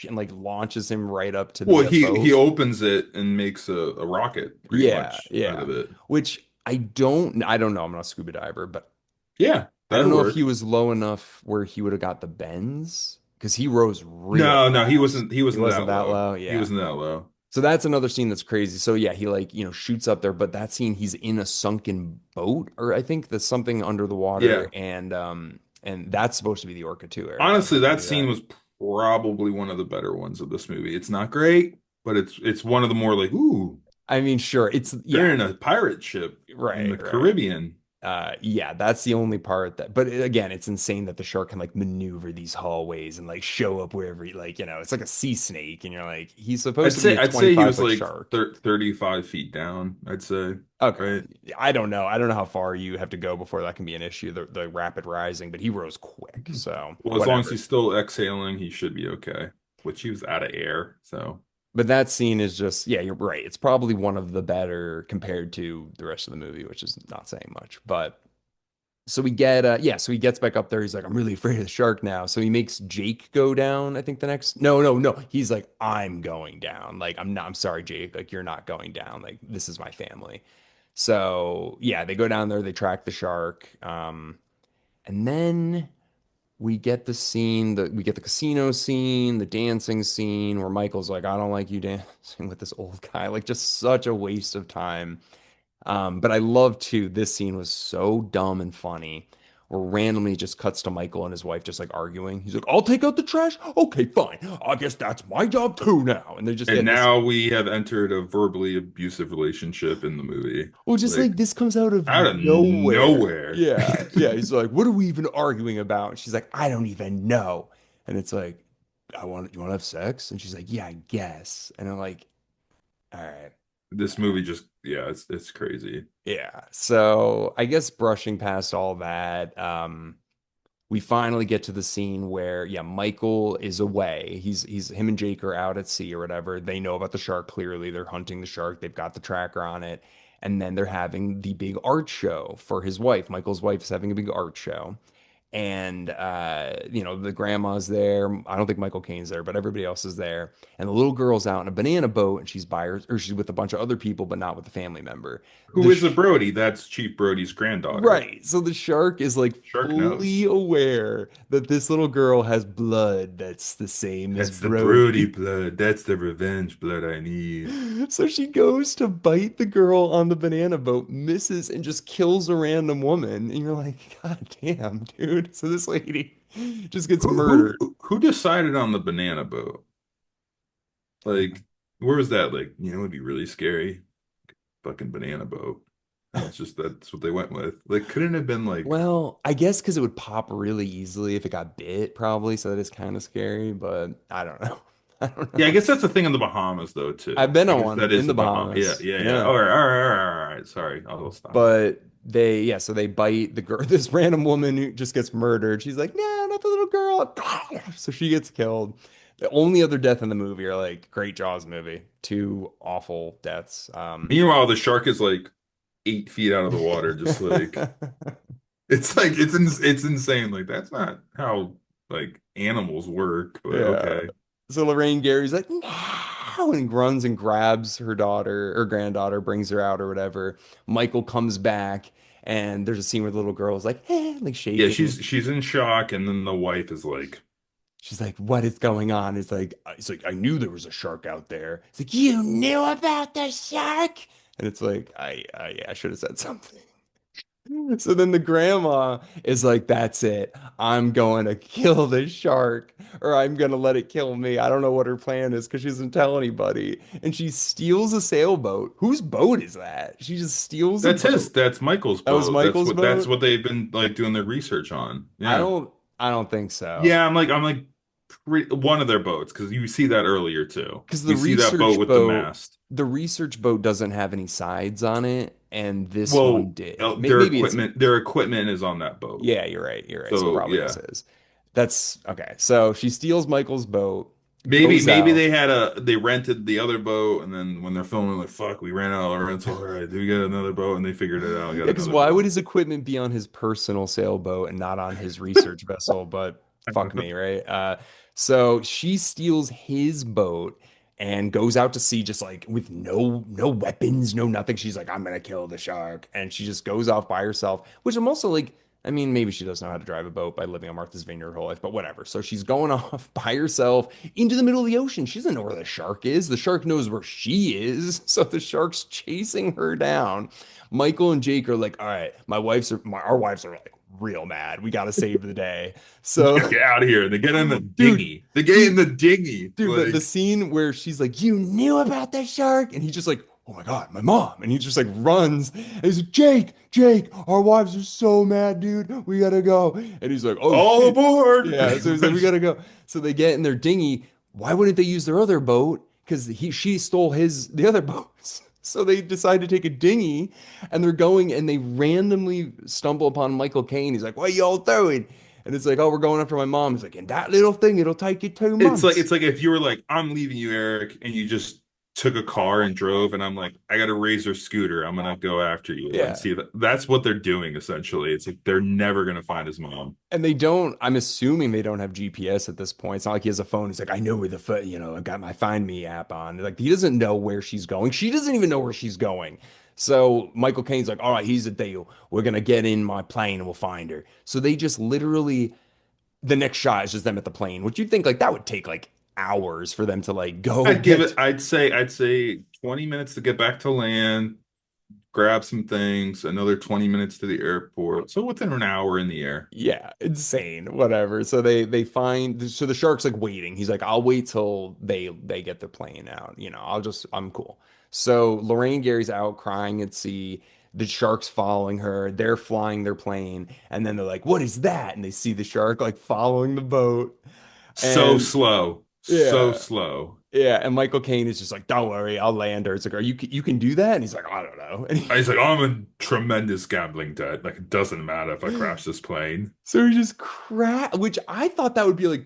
and like launches him right up to well, the he boat. opens it and makes a rocket pretty Yeah, much out yeah. of it. Which I don't know. I'm not a scuba diver, but Yeah, I don't that'd know if he work. was low enough where he would have got the bends because he rose real No, no, he fast. wasn't. He He wasn't wasn't that that low. low. He Yeah. wasn't that low. So that's another scene that's crazy. So yeah, he like, shoots up there, but that scene he's in a sunken boat or I think there's something under the water Yeah. and that's supposed to be the Orca too, Eric. I don't know Honestly, if you that knew scene that. was probably one of the better ones of this movie. It's not great, but it's one of the more like, ooh, I mean, sure. It's they're yeah, in a pirate ship in right, the right. Caribbean. Yeah, that's the only part that, but again, it's insane that the shark can like maneuver these hallways and like show up wherever he, like, it's like a sea snake, and you're like, he's supposed I'd to be say a I'd say he 25 was foot like shark. 35 feet down, I'd say, Okay. right? I don't know. I don't know how far you have to go before that can be an issue, the rapid rising, but he rose quick, so Well, as long as whatever. he's still exhaling, he should be okay. Which he was out of air, so. But that scene is just, yeah, you're right. It's probably one of the better compared to the rest of the movie, which is not saying much. But so we get, yeah, so he gets back up there. He's like, I'm really afraid of the shark now. So he makes Jake go down. I think the next, no, no, no. He's like, I'm going down. Like, I'm not, I'm sorry, Jake. Like, you're not going down. Like, this is my family. So yeah, they go down there. They track the shark. And then we get the scene that we get the casino scene, the dancing scene where Michael's like, I don't like you dancing with this old guy. Like, just such a waste of time. But I love too, this scene was so dumb and funny, where randomly it just cuts to Michael and his wife just like arguing. He's like, I'll take out the trash. Okay, fine. I guess that's my job too now. And they just And get this, now we have entered a verbally abusive relationship in the movie. well, just Like like this comes out of out of nowhere. nowhere. Yeah. Yeah. He's like, what are we even arguing about? And she's like, I don't even know. And it's like, you want to have sex? And she's like, yeah, I guess. And I'm like, all right. This movie just, yeah, it's crazy. Yeah. So I guess brushing past all that, we finally get to the scene where, yeah, Michael is away. He's him and Jake are out at sea or whatever. They know about the shark clearly. They're hunting the shark. They've got the tracker on it. And then they're having the big art show for his wife. Michael's wife is having a big art show. And the grandma's there. I don't think Michael Caine's there, but everybody else is there. And the little girl's out in a banana boat and she's by her, or she's with a bunch of other people, but not with a family member. Who The is a sh Brody? That's Chief Brody's granddaughter. Right. So the shark is like Shark fully knows. aware that this little girl has blood that's the same as That's the Brody Brody. blood. That's the revenge blood I need. So she goes to bite the girl on the banana boat, misses, and just kills a random woman. And you're like, God damn, dude. So this lady just gets Who murdered. who decided on the banana boat? Like, where was that? Like, it'd be really scary. Fucking banana boat. That's what they went with. Like, couldn't it have been like, Well, I guess because it would pop really easily if it got bit, probably. So that is kind of scary, but I don't know. I don't yeah, I know. guess that's the thing in the Bahamas though, I've too. been I on guess one that is in the the Bahamas. Yeah, Bahamas. yeah, yeah. Yeah. All right, all right, all right, all right. Sorry, I'll stop. But yeah, so they bite the girl, this random woman who just gets murdered. She's like, no, not the little girl. So she gets killed. The only other death in the movie are like Great Jaws movie. Two awful deaths. Meanwhile, the shark is like 8 feet out of the water, just like it's like it's insane. Like that's not how like animals work, but Yeah. okay. So Lorraine Gary's like, no, and runs and grabs her daughter or granddaughter, brings her out or whatever. Michael comes back, and there's a scene where the little girl is like, like Yeah, shaking. she's in shock, and then the wife is like, She's like, what is going on? It's like, I knew there was a shark out there. It's like, you knew about the shark? And it's like, yeah, I should have said something. So then the grandma is like, that's it. I'm going to kill this shark or I'm going to let it kill me. I don't know what her plan is because she doesn't tell anybody. And she steals a sailboat. Whose boat is that? She just steals a boat. that's Michael's That was boat. Michael's That's boat? what they've been like doing their research on. I Yeah. don't I don't think so. Yeah, I'm like one of their boats because you see that earlier too. Because You see that boat with the mast. the research boat doesn't have any sides on it, and this one Well, did. their Maybe it's, equipment is on that boat. yeah, you're right. You're right. So So probably this yeah. is. That's okay. So she steals Michael's boat, Maybe goes out. they rented the other boat and then when they're filming like fuck we ran out of our rental. All right, do we get another boat? And they figured it out, Yeah, got because another why would boat. his equipment be on his personal sailboat and not on his research vessel? But fuck me, right? So she steals his boat and goes out to sea just like with no weapons, no nothing. She's like, I'm gonna kill the shark, and she just goes off by herself. Which I'm also like, I mean, maybe she doesn't know how to drive a boat by living on Martha's Vineyard her whole life, but whatever. So she's going off by herself into the middle of the ocean. She doesn't know where the shark is. The shark knows where she is. So the shark's chasing her down. Michael and Jake are like, all right, our wives are like real mad. We got to save the day. So, Get out of here. They get in the dude, dinghy. They get in he, the dinghy. dude, the Like scene where she's like, you knew about the shark, and he just like oh my God, my mom. And he just like runs. And he's like, Jake, our wives are so mad, dude. We gotta go. And he's like, oh All shit. aboard. Yeah. So he's like, we gotta go. So they get in their dinghy. Why wouldn't they use their other boat? Because she stole the other boats. So they decide to take a dinghy and they're going and they randomly stumble upon Michael Caine. He's like, what y'all doing? And it's like, oh, we're going after my mom. He's like, and that little thing, it'll take you 2 months. It's like if you were like, I'm leaving you, Eric, and you just took a car and drove, and I'm like, I got a Razor scooter. I'm gonna go after you and Yeah. see that. That's what they're doing essentially. It's like they're never gonna find his mom. And they don't, I'm assuming they don't have GPS at this point. It's not like he has a phone. He's like, I know where the foot, I got my Find Me app on. Like, he doesn't know where she's going. She doesn't even know where she's going. So Michael Caine's like, all right, here's the deal. We're going to get in my plane and we'll find her. So they just literally, the next shot is just them at the plane, which you'd think like that would take like hours for them to like go I'd give it, get. I'd say 20 minutes to get back to land, grab some things, another 20 minutes to the airport. So within an hour in the air. Yeah, insane. Whatever. So they find so the shark's like waiting. He's like, I'll wait till they get the plane out. I'm cool. So Lorraine Gary's out crying at sea. The shark's following her. They're flying their plane, and then they're like, "What is that?" And they see the shark like following the boat. So And slow, so yeah, slow. yeah. And Michael Caine is just like, "Don't worry, I'll land her." It's like, "Are you can do that?" And he's like, "I don't know." And He's like, I'm a tremendous gambling debt. Like, it doesn't matter if I crash this plane. So he just which I thought that would be like,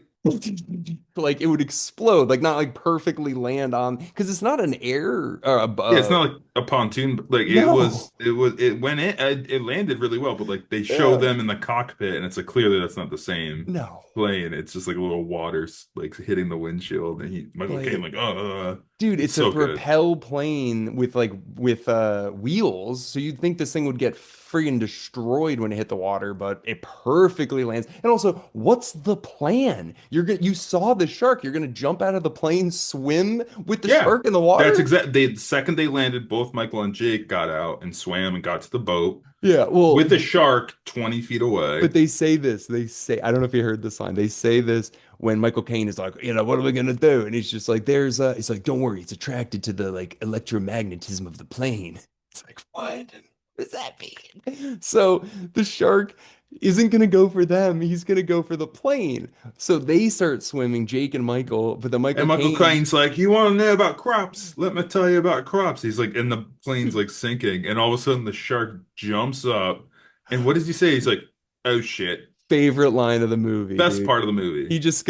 like it would explode, like not like perfectly land on, because it's not an air, Yeah, it's not like a pontoon, but like no, it went in, it landed really well, but like they show yeah, them in the cockpit and it's like clearly that's not the same no, plane. It's just like a little waters like hitting the windshield and Michael Caine like like, dude, it's it's a so good. propel plane with wheels, so you'd think this thing would get friggin' destroyed when it hit the water, but it perfectly lands. And also, what's the plan? You saw the shark, you're gonna jump out of the plane, swim with the Yeah. shark in the That's water? exact. The second they landed, both Michael and Jake got out and swam and got to the boat Yeah, well, with the shark 20 feet but away. they say this. They say, I don't know if you heard this line. They say this when Michael Caine is like, what are we gonna do? And he's just like, he's like, don't worry, it's attracted to the like electromagnetism of the plane. It's like, what? What does that mean? So the shark isn't gonna go for them. He's gonna go for the plane. So they start swimming, Jake and Michael, but then Michael And Michael Caine, Caine's like, "You want to know about crops? Let me tell you about crops." He's like, and the plane's like sinking, and all of a sudden the shark jumps up. And what does he say? He's like, "Oh shit!" favorite line of the movie, Best dude. part of the movie. He's just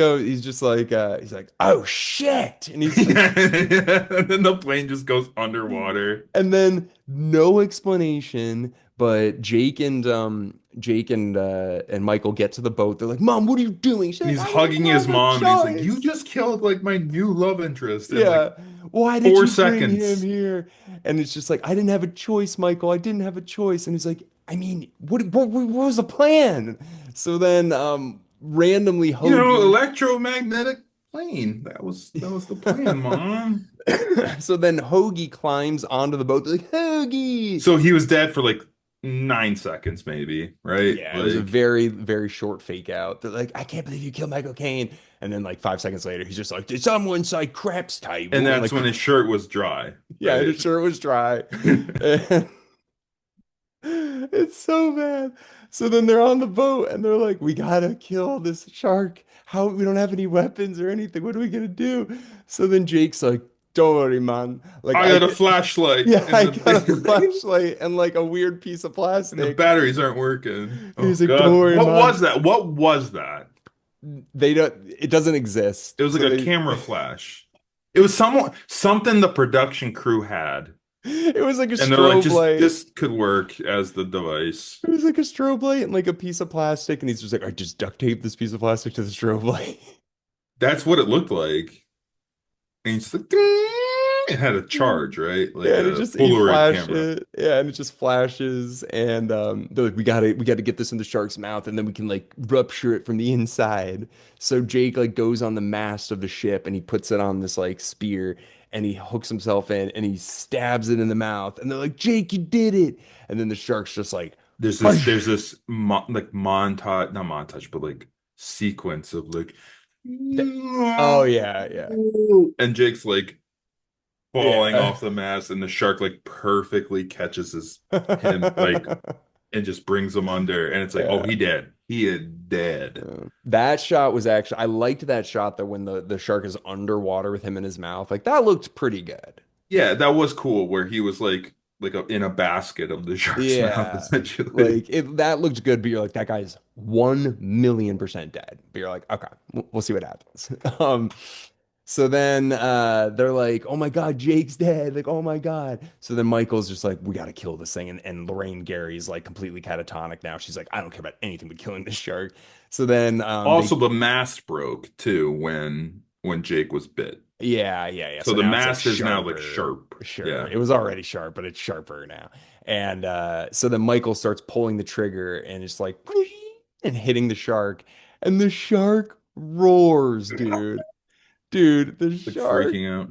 like, he's like, oh shit. And he's like, Yeah. And then the plane just goes underwater, and then no explanation, but Jake and Michael get to the boat. They're like, "Mom, what are you doing?" She's and like, he's "I didn't hugging his have a mom, and he's like, "You choice." just killed like my new love interest in like Yeah. Why did four you bring him seconds." here? And it's just like, I didn't have a choice, Michael. I didn't have a choice. And he's like, I mean, what was the plan? So then randomly Hoagie Electromagnetic plane. That was the plan, Mom. so then Hoagie climbs onto the boat. They're like, Hoagie. So he was dead for like 9 seconds, maybe, right? Yeah, it was a Like, very, very short fake out. They're like, I can't believe you killed Michael Caine. And then like 5 seconds later, he's just like, did someone say craps and table? And that's like, when his shirt was dry, yeah, and right? his shirt was dry. And it's so bad. So then they're on the boat and they're like, we gotta kill this shark. How we don't have any weapons or anything. What are we gonna do? So then Jake's like, don't worry, man. Like I I got a can, flashlight yeah, and I the got a thing, flashlight and like a weird piece of and the plastic. batteries aren't working. And Oh he's like, don't God. worry, What man. was that? What was that? They don't, it doesn't exist. It was like So a they camera flash. It was something the production crew had. it was like a And they're like, strobe just light. this could work as the device. It was like a strobe light and like a piece of plastic, and he's just like, I just duct tape this piece of plastic to the strobe light. That's what it looked like. And it's like, it had a charge, right? Yeah, Like and it a just he Polaroid flashed camera. it. Yeah, and it just flashes, and they're like, we gotta get this in the shark's mouth, and then we can like rupture it from the inside. So Jake like goes on the mast of the ship, and he puts it on this like spear, and he hooks himself in, and he stabs it in the mouth, and they're like, Jake, you did it. And then the shark's just like, There's "Whoosh." this mo like montage, not montage, but like sequence of like, Th- oh yeah, yeah. and Jake's like falling Yeah. off the mast, and the shark like perfectly catches him like and just brings him under, and it's like, oh, Yeah. he dead. He is dead. That shot was actually I liked that shot though when the shark is underwater with him in his mouth. Like that looked pretty good. Yeah, that was cool where he was in a basket of the shark's mouth, Yeah. essentially. Like it that looked good, but you're like, that guy's 1,000,000% dead. But you're like, okay, we'll see what happens. So then they're like, oh my God, Jake's dead. Like, oh my God. So then Michael's just like, we gotta kill this thing. And Lorraine Gary's like completely catatonic now. She's like, I don't care about anything but killing this shark. So then Also, the mast broke too when Jake was bit. yeah. So So the now it's like mast is now like sharper. sharp. Sure. Yeah. It was already sharp, but it's sharper now. And so then Michael starts pulling the trigger and it's like and hitting the shark. And the shark roars, dude. Dude, the Like shark. freaking out.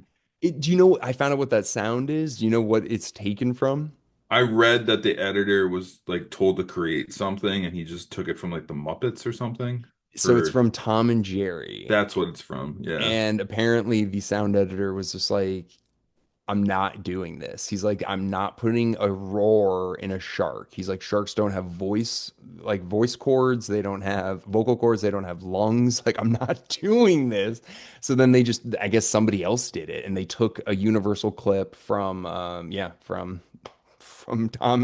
Do you know I found out what that sound is? Do you know what it's taken from? I read that the editor was like told to create something and he just took it from like the Muppets or something So it's for from Tom and Jerry. that's what it's from. Yeah. And apparently the sound editor was just like, I'm not doing this. He's like, I'm not putting a roar in a shark. He's like, sharks don't have voice cords. They don't have vocal cords. They don't have lungs. Like, I'm not doing this. So then they just, I guess somebody else did it. And they took a universal clip from Tom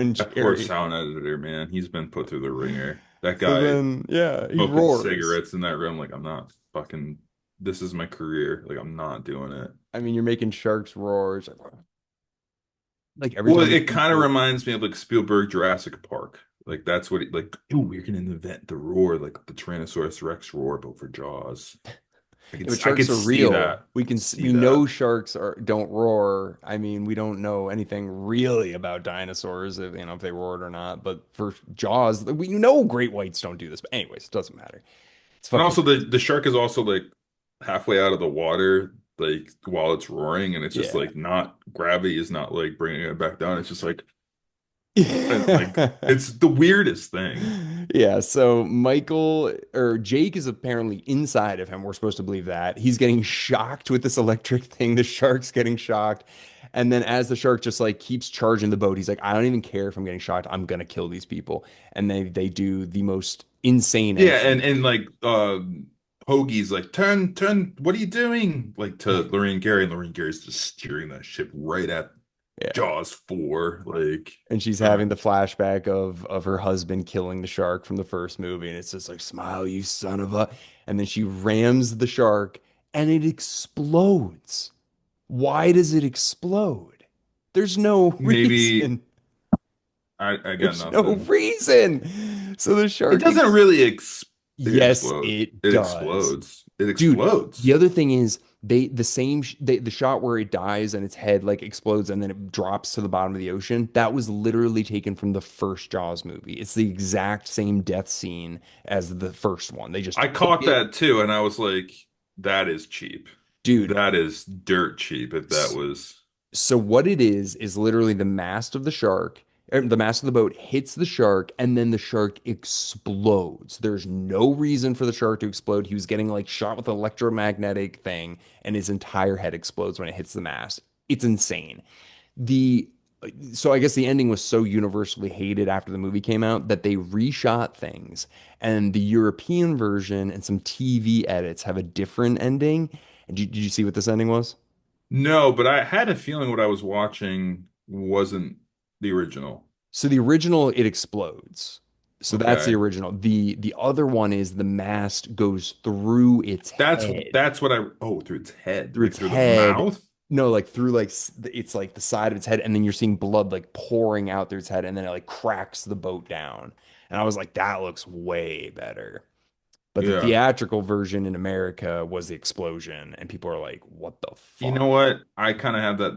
and That poor Jerry. sound editor, man. He's been put through the ringer. That So guy then, yeah, he smoking roars. cigarettes in that room, like I'm not fucking this is my career. Like I'm not doing it. I mean, you're making sharks roar. It's like every Well, time it he kind of sees reminds me of like Spielberg Jurassic Park. Like that's what it like, oh, we're gonna invent the roar, like the Tyrannosaurus Rex roar, but for Jaws. yeah, but I could sharks are see real. that. We I can could s- see we know that. sharks are don't roar. I mean, we don't know anything really about dinosaurs, if they roared or not. But for Jaws, we know great whites don't do this. But anyways, it doesn't matter. It's And fucking also crazy. the shark is also like halfway out of the water, like while it's roaring, and it's just Yeah. like not gravity is not like bringing it back down. It's just like it's the weirdest thing. Yeah, so Michael or Jake is apparently inside of him. We're supposed to believe that. He's getting shocked with this electric thing. The shark's getting shocked. And then as the shark just like keeps charging the boat, he's like, I don't even care if I'm getting shocked. I'm gonna kill these people. And they do the most insane Yeah, entry. and like Hoagie's like turn, what are you doing? Like to Lorraine Gary, and Lorraine Gary's just steering that ship right at Yeah. Jaws 4. Like And she's uh having the flashback of her husband killing the shark from the first movie. And it's just like, smile, you son of a. And then she rams the shark and it explodes. Why does it explode? There's no maybe reason. I got There's no nothing. reason. So the It shark doesn't really yes, explode. it It does. explodes. It Dude, the explodes. other thing is the shot where it dies and its head like explodes and then it drops to the bottom of the ocean. That was literally taken from the first Jaws movie. It's the exact same death scene as the first one. They just I took caught it. that too, and I was like, that is cheap. Dude, That is dirt cheap if that was. so what it is literally the mast of the shark, the mast of the boat hits the shark, and then the shark explodes. There's no reason for the shark to explode. He was getting like shot with an electromagnetic thing, and his entire head explodes when it hits the mast. It's insane. The so I guess the ending was so universally hated after the movie came out that they reshot things, and the European version and some TV edits have a different ending. And did you see what this ending was? No, but I had a feeling what I was watching wasn't the original. So the original, it explodes. So that's the Okay. original. The other one is the mast goes through its head, That's what I oh through its head, through like its through the head. mouth. No, like through like it's like the side of its head, and then you're seeing blood like pouring out through its head, and then it like cracks the boat down. And I was like, that looks way better. But the Yeah. theatrical version in America was the explosion, and people are like, what the You fuck? know what? I kind of have that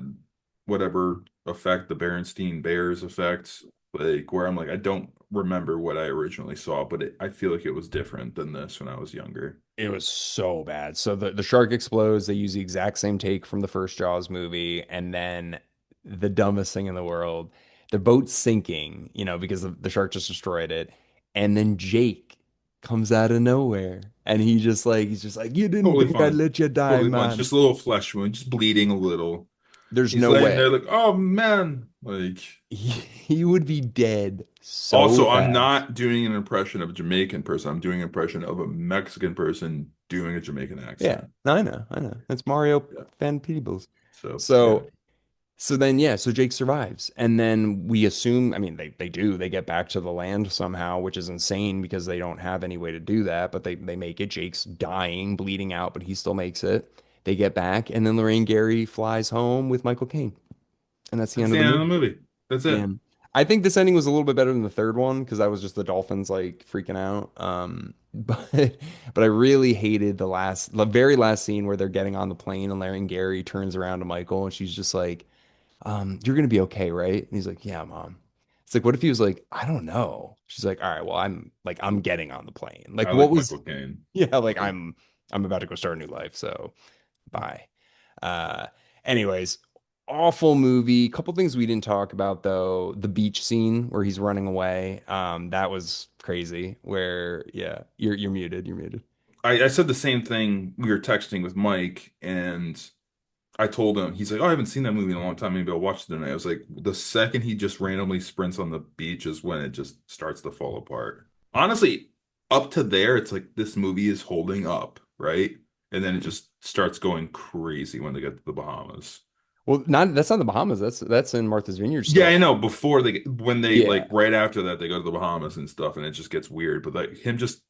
whatever effect, the Berenstein Bears effect, like where I'm like I don't remember what I originally saw, but I feel like it was different than this when I was younger. It was so bad. So the shark explodes. They use the exact same take from the first Jaws movie, and then the dumbest thing in the world, the boat's sinking, because the shark just destroyed it, and then Jake comes out of nowhere, and he's just like, you didn't Totally think I'd fine. let you die, Totally fine. man. Just a little flesh wound, just bleeding a little. There's He's no laying way. there like, oh man. Like, He would be dead so also, I'm fast. not doing an impression of a Jamaican person. I'm doing an impression of a Mexican person doing a Jamaican Yeah, accent. I know, I know. That's Mario Yeah. Van Peebles. So yeah. So So then, yeah, so Jake survives. And then we assume, I mean, they do, they get back to the land somehow, which is insane because they don't have any way to do that, but they make it. Jake's dying, bleeding out, but he still makes it. They get back, and then Lorraine Gary flies home with Michael Caine. And that's the That's end of the the end of the movie. movie. That's it. And I think this ending was a little bit better than the third one because that was just the dolphins like freaking out. But I really hated the very last scene where they're getting on the plane and Larry and Gary turns around to Michael and she's just like, you're gonna be okay, right? And he's like, yeah, mom. It's like, what if he was like, I don't know. She's like, all right, well, I'm getting on the plane. Like, I what like was, Michael Caine. yeah, like Like, I'm about to go start a new life, so bye. Uh, anyways, awful movie. Couple things we didn't talk about though. The beach scene where he's running away. That was crazy. Where, yeah, you're muted. You're muted. I said the same thing. We were texting with Mike, and I told him, he's like, oh, I haven't seen that movie in a long time. Maybe I'll watch it tonight. I was like, the second he just randomly sprints on the beach is when it just starts to fall apart. Honestly, up to there, it's like this movie is holding up, right? And then it just starts going crazy when they get to the Bahamas. Well, not that's not the Bahamas. That's in Martha's Vineyard Yeah, I still. know. Before they, when they like Yeah. right after that, they go to the Bahamas and stuff, and it just gets weird. But like him just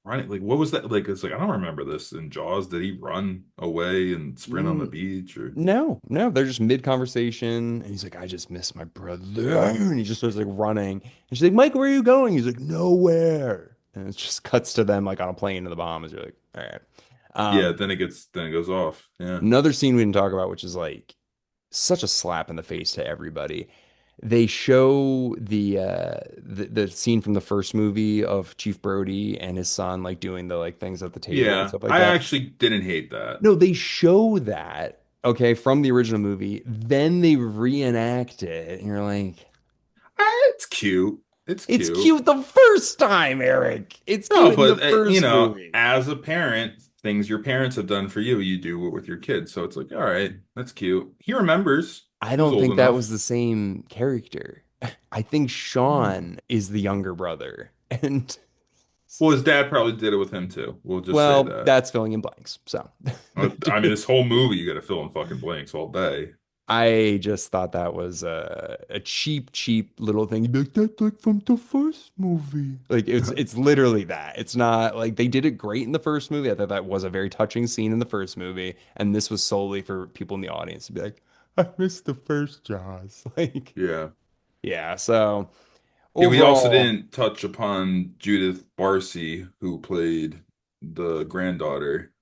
running, like what was that? Like it's like I don't remember this in Jaws. Did he run away and sprint on the Mm, beach or? no, no, they're just mid conversation, and he's like, "I just miss my brother," and he just starts like running, and she's like, "Mike, where are you going?" He's like, "Nowhere," and it just cuts to them like on a plane in the Bahamas. You're like, "All right." Yeah, Um, then it goes off. Yeah. Another scene we didn't talk about, which is like such a slap in the face to everybody. They show the scene from the first movie of Chief Brody and his son like doing the like things at the table and Yeah, stuff like I that. actually didn't hate that. No, they show that, okay, from the original movie. Then they reenact it, and you're like, It's cute. It's it's cute. cute the first time, Eric. It's No, cute in the but first movie. as a parent, things your parents have done for you, you do it with your kids. So it's like, all right, that's cute. He remembers. I He was don't old think that was enough. the same character. I think Hmm. Sean is the younger brother. And, Well, his dad probably did it with him too. We'll just say well, that. that's filling in blanks. So, I mean, this whole movie, you got to fill in fucking blanks all day. I just thought that was a cheap, cheap little thing. You'd be like, that's like from the first movie. Like it's literally that. It's not like they did it great in the first movie. I thought that was a very touching scene in the first movie, and this was solely for people in the audience to be like, I missed the first Jaws. Like, Yeah. yeah. So Yeah, we also overall, didn't touch upon Judith Barcy, who played the granddaughter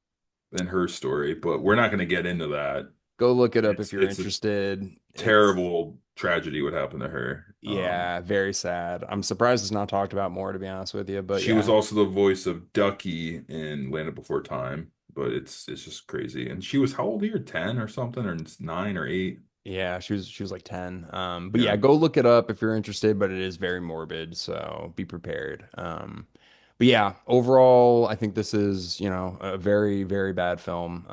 in her story, but we're not going to get into that. go look it up if It's you're it's a interested. It's terrible tragedy what happened to her. yeah, very sad. I'm surprised it's not talked about more, to be honest with you. But She was yeah. also the voice of Ducky in Land Before Time, but it's just crazy. And she was how old here? 10 or something, or 9 or 8? Yeah, she was like 10. But yeah, Yeah. go look it up if you're interested, but it is very morbid, so be prepared. But yeah, overall, I think this is, a very, very bad film.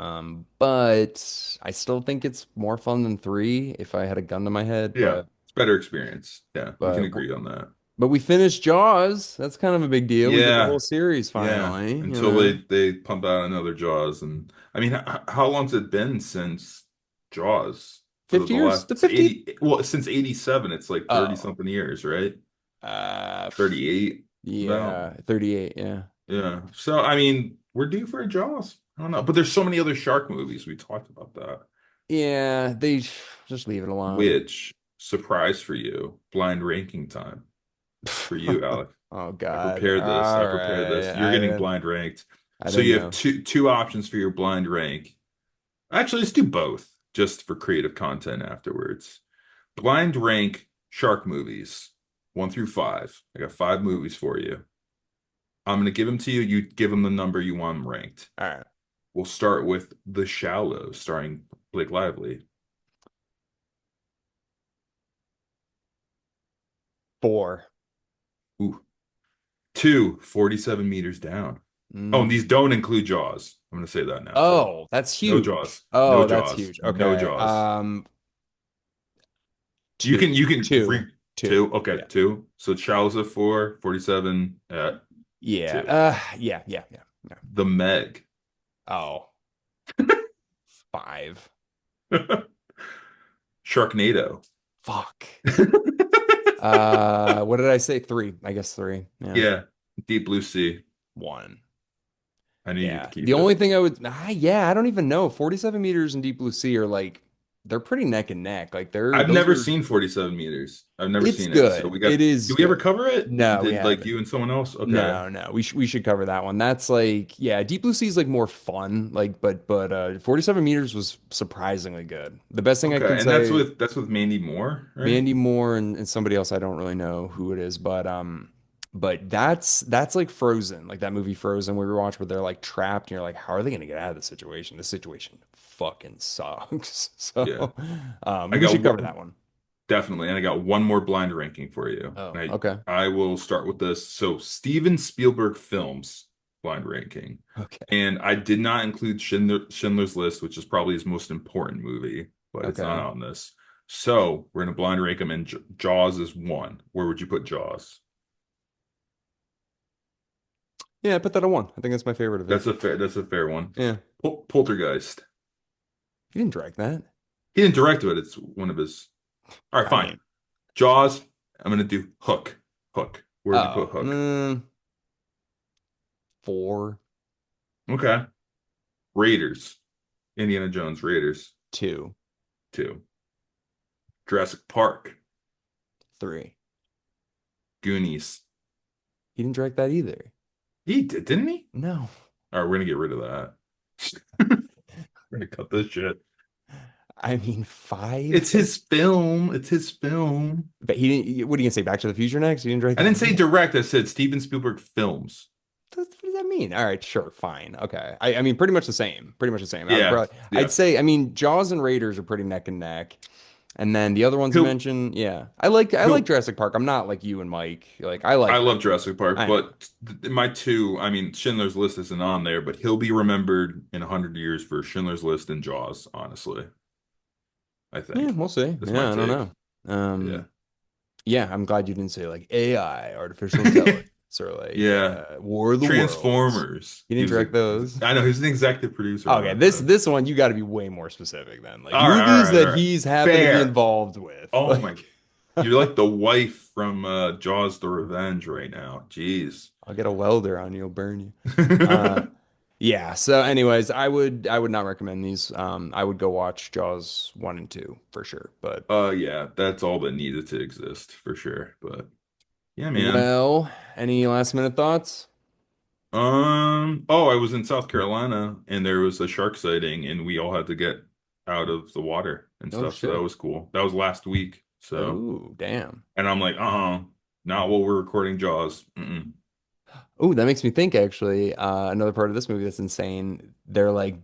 But I still think it's more fun than three if I had a gun to my head, Yeah. but It's better experience. Yeah, we can but agree on that. but we finished Jaws. That's kind of a big deal. We did the whole Yeah. series Yeah. finally, Until they pump out another Jaws. And I mean, how long's it been since Jaws? For 50 the years? The last 50? 80, well, since 87, it's like 30 Oh. something years, right? Uh, f- 38 about. yeah, 38, yeah. Yeah. So, I mean, we're due for a Jaws. I don't know. But there's so many other shark movies. We talked about that. Yeah, they just leave it alone. Which, surprise for you, blind ranking time for you, Alex. Oh I God. prepared this. I All prepared right. this. You're getting blind ranked. I So didn't you have know. two options for your blind rank. Actually, let's do both just for creative content afterwards. Blind rank shark movies, 1 through 5. I got 5 movies for you. I'm gonna give them to you. You give them the number you want them ranked. All right. We'll start with The Shallow, starring Blake Lively. 4. Ooh. 2, 47 meters down. Oh, and these Mm. don't include Jaws. I'm gonna say that now too. Oh, that's No huge. Jaws. No Oh, that's Jaws. huge. No Okay. Jaws. You can two, free two. two. Okay, Yeah. two. So Child's at 4, 47 at Yeah. 2. Yeah. The Meg. Oh, 5. Sharknado. Fuck. What did I say? 3. I guess 3. Yeah. Yeah. Deep Blue Sea. 1. I knew you'd Yeah. The keep it. only thing I would, yeah, I don't even know. 47 meters in Deep Blue Sea are like, they're pretty neck and neck. Like I've those never are, seen 47 meters. I've never it's seen it. So good. we It got, is did we ever good. cover it? No, we Did like haven't. you and someone else? Okay. No. We should cover that one. That's like, yeah, Deep Blue Sea is like more fun. Like, but 47 meters was surprisingly good. The best thing I can Okay. And that's say, with Mandy Moore, right? Mandy Moore and somebody else, I don't really know who it is, but that's like Frozen, like that movie Frozen where we watch where they're like trapped and you're like, how are they gonna get out of this situation? This situation fucking sucks. Yeah. So I we got should cover one, that one. definitely. And I got one more blind ranking for you. Oh, And okay. I will start with this. So Steven Spielberg films blind ranking. Okay. And I did not include Schindler's List, which is probably his most important movie, but it's not Okay. on this. So we're gonna blind rank them, and Jaws is 1. Where would you put Jaws? Yeah, I put that on 1. I think that's my favorite of his. That's a fair one. Yeah. Poltergeist. You didn't direct that. He didn't direct it. It's one of his. All right, I fine. mean, Jaws. I'm gonna do Hook. Hook. Where would you put oh, Hook? 4, Okay. Raiders. Indiana Jones. Raiders. 2, 2. Jurassic Park. 3. Goonies. He didn't direct that either. He did, didn't he? No. All right, we're gonna get rid of that. We're gonna cut this shit. I mean, 5. It's his film. It's his film. But he didn't. What are you gonna say? Back to the Future next? He didn't direct I didn't that. say direct. I said Steven Spielberg films. What does that mean? All right, sure, fine, okay. I mean, pretty much the same. Pretty much the same. Yeah, I'd yeah. say. I mean, Jaws and Raiders are pretty neck and neck, and then the other ones you He'll mentioned, yeah, I like he'll. Jurassic Park. I'm not like you and Mike. Like I like I that. love Jurassic Park, I know. but my two. I mean, Schindler's List isn't on there, but he'll be remembered in 100 years for Schindler's List and Jaws. Honestly, I Yeah, think we'll see. that's my Yeah, I don't take. know. Yeah, Yeah, I'm glad you didn't say like AI, artificial intelligence, or like yeah. War of the Worlds. Transformers. You He didn't was a. direct those. I know he's an executive producer on Okay, that this though. this one you got to be way more specific then. Like All right, all movies right, that all right. he's happened to be Fair. involved with. Oh my. Like You're like the wife from Jaws: The Revenge right now. Jeez. I'll get a welder on you, I'll burn you. Uh yeah, so anyways, I would not recommend these. I would go watch Jaws 1 and 2 for sure. But Yeah, that's all that needed to exist for sure. But yeah, man. well, any last minute thoughts? Oh, I was in South Carolina and there was a shark sighting and we all had to get out of the water and Oh stuff. So that shit. was cool. That was last week. So, Oh, damn. and I'm like, not while we're recording Jaws. Mm-mm. Oh, that makes me think actually, another part of this movie that's insane. They're like,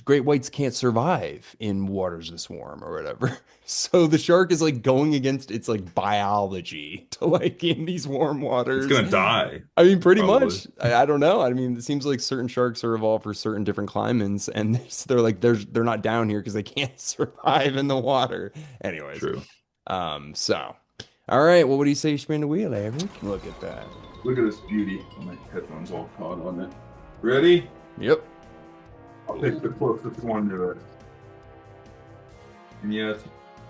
great whites can't survive in waters this warm or whatever. So the shark is like going against its like biology to like in these warm It's waters. gonna die, I mean, pretty probably. much. I don't know. I mean, it seems like certain sharks are evolved for certain different climates, and they're like they're not down here because they can't survive in the water. Anyways, True. so all right. Well, what do you say you spin the wheel, Eric? Look at that. Look at this beauty. My headphones all caught on it. Ready? Yep. I'll pick the closest one to it. And yes,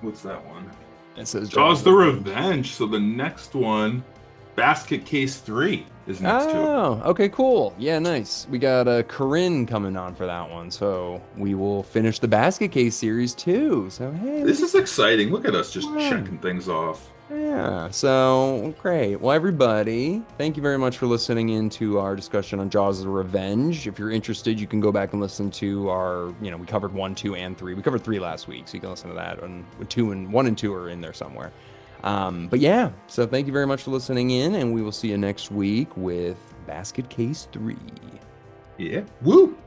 what's that one? It says Jaws the Revenge. So the next one, Basket Case 3 is next to it. Oh, okay, cool. Yeah, nice. We got Corinne coming on for that one, so we will finish the basket case series too. So hey, This is exciting. Look at us just fun. checking things off. Yeah, so great. Well, everybody, thank you very much for listening in to our discussion on Jaws of the Revenge. If you're interested, you can go back and listen to our, we covered 1, 2, and 3. We covered 3 last week, so you can listen to that. And 2 and 1 and 2 are in there somewhere. But yeah, so thank you very much for listening in, and we will see you next week with Basket Case 3. Yeah. Woo!